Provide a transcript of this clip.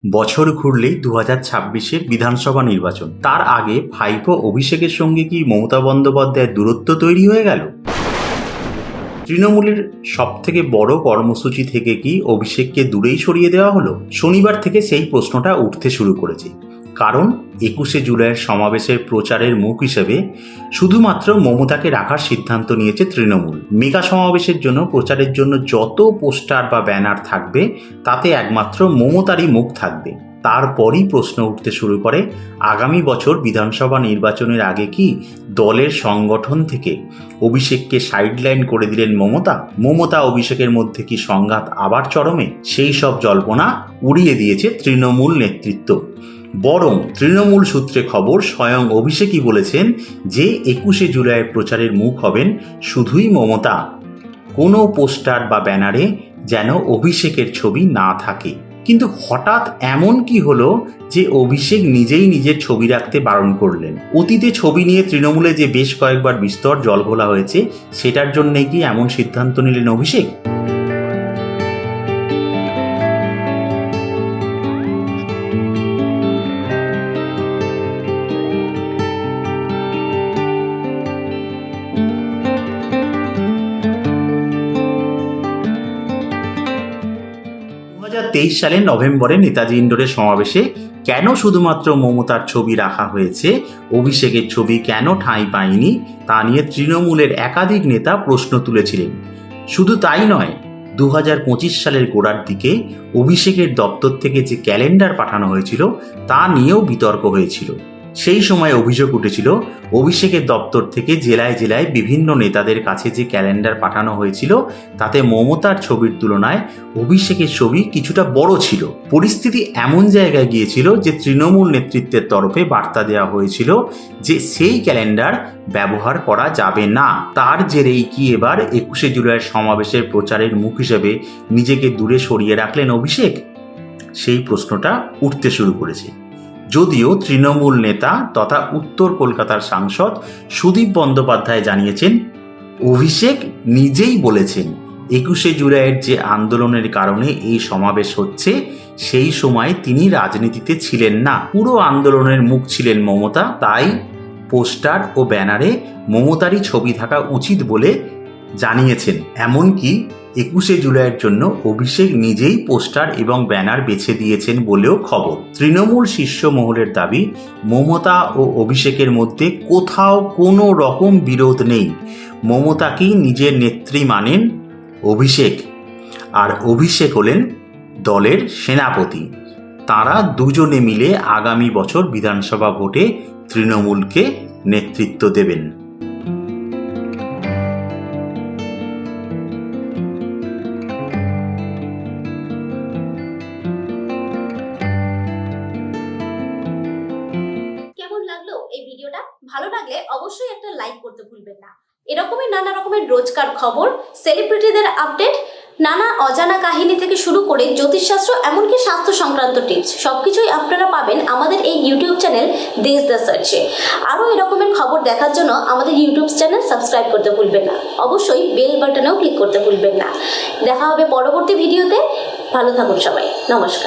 বছর ঘুরলেই 2026-এর বিধানসভা নির্বাচন। তার আগে ভাইপো অভিষেকের সঙ্গে কি মমতা বন্দ্যোপাধ্যায়ের দূরত্ব তৈরি হয়ে গেল? তৃণমূলের সবথেকে বড় কর্মসূচি থেকে কি অভিষেককে দূরেই সরিয়ে দেওয়া হলো? শনিবার থেকে সেই প্রশ্নটা উঠতে শুরু করেছে। কারণ 21শে জুলাইয়ের সমাবেশের প্রচারের মুখ হিসেবে শুধুমাত্র মমতাকে রাখার সিদ্ধান্ত নিয়েছে তৃণমূল। মেগা সমাবেশের জন্য প্রচারের জন্য যত পোস্টার বা ব্যানার থাকবে তাতে একমাত্র মমতারই মুখ থাকবে। তারপরই প্রশ্ন উঠতে শুরু করে, আগামী বছর বিধানসভা নির্বাচনের আগে কি দলের সংগঠন থেকে অভিষেককে সাইডলাইন করে দিলেন মমতা অভিষেকের মধ্যে কি সংঘাত আবার চরমে? সেই সব জল্পনা উড়িয়ে দিয়েছে তৃণমূল নেতৃত্ব। বরং তৃণমূল সূত্রে খবর, স্বয়ং অভিষেকই বলেছেন যে 21শে জুলাইয়ের প্রচারের মুখ হবেন শুধুই মমতা। কোনো পোস্টার বা ব্যানারে যেন অভিষেকের ছবি না থাকে। কিন্তু হঠাৎ এমন কি হলো যে অভিষেক নিজেই নিজের ছবি রাখতে বারণ করলেন? অতীতে ছবি নিয়ে তৃণমূলে যে বেশ কয়েকবার বিস্তর জলঘোলা হয়েছে, সেটার জন্যই কি এমন সিদ্ধান্ত নিলেন অভিষেক? সালের নভেম্বরে নেতাজি ইন্ডোরের সমাবেশে কেন শুধুমাত্র মমতার ছবি রাখা হয়েছে, অভিষেকের ছবি কেন ঠাঁই পায়নি, তা নিয়ে তৃণমূলের একাধিক নেতা প্রশ্ন তুলেছিলেন। শুধু তাই নয়, 2025 সালের গোড়ার দিকে অভিষেকের দপ্তর থেকে যে ক্যালেন্ডার পাঠানো হয়েছিল তা নিয়েও বিতর্ক হয়েছিল। সেই সময় অভিযোগ উঠেছিল, অভিষেকের দপ্তর থেকে জেলায় জেলায় বিভিন্ন নেতাদের কাছে যে ক্যালেন্ডার পাঠানো হয়েছিল তাতে মমতার ছবির তুলনায় অভিষেকের ছবি কিছুটা বড় ছিল। পরিস্থিতি এমন জায়গায় গিয়েছিল যে তৃণমূল নেতৃত্বের তরফে বার্তা দেওয়া হয়েছিল যে সেই ক্যালেন্ডার ব্যবহার করা যাবে না। তার জেরেই কি এবার 21শে জুলাইয়ের সমাবেশের প্রচারের মুখ হিসেবে নিজেকে দূরে সরিয়ে রাখলেন অভিষেক? সেই প্রশ্নটা উঠতে শুরু করেছে। যদিও তৃণমূল নেতা তথা উত্তর কলকাতার সাংসদ সুদীপ বন্দ্যোপাধ্যায় জানিয়েছেন, অভিষেক নিজেই বলেছেন 21শে জুলাইয়ের যে আন্দোলনের কারণে এই সমাবেশ হচ্ছে, সেই সময় তিনি রাজনীতিতে ছিলেন না। পুরো আন্দোলনের মুখ ছিলেন মমতা, তাই পোস্টার ও ব্যানারে মমতারই ছবি থাকা উচিত বলে জানিয়েছেন। এমনকি 21শে জুলাইয়ের জন্য অভিষেক নিজেই পোস্টার এবং ব্যানার বেছে দিয়েছেন বলেও খবর। তৃণমূল শীর্ষ মহলের দাবি, মমতা ও অভিষেকের মধ্যে কোথাও কোনো রকম বিরোধ নেই। মমতাকেই নিজের নেত্রী মানেন অভিষেক, আর অভিষেক হলেন দলের সেনাপতি। তাঁরা দুজনে মিলে আগামী বছর বিধানসভা ভোটে তৃণমূলকে নেতৃত্ব দেবেন। কেমন লাগলো এই ভিডিওটা? ভালো লাগলে অবশ্যই একটা লাইক করতে ভুলবেন না। এরকমই নানা রকমের রোজকার খবর, সেলিব্রিটিদের আপডেট, নানা অজানা কাহিনী থেকে শুরু করে জ্যোতিষশাস্ত্র, এমনকি স্বাস্থ্য সংক্রান্ত টিপস, সবকিছুই আপনারা পাবেন আমাদের এই ইউটিউব চ্যানেল দেশ দ্য সার্চে। আরও এরকমের খবর দেখার জন্য আমাদের ইউটিউব চ্যানেল সাবস্ক্রাইব করতে ভুলবেন না। অবশ্যই বেল বাটনেও ক্লিক করতে ভুলবেন না। দেখা হবে পরবর্তী ভিডিওতে। ভালো থাকুন সবাই। নমস্কার।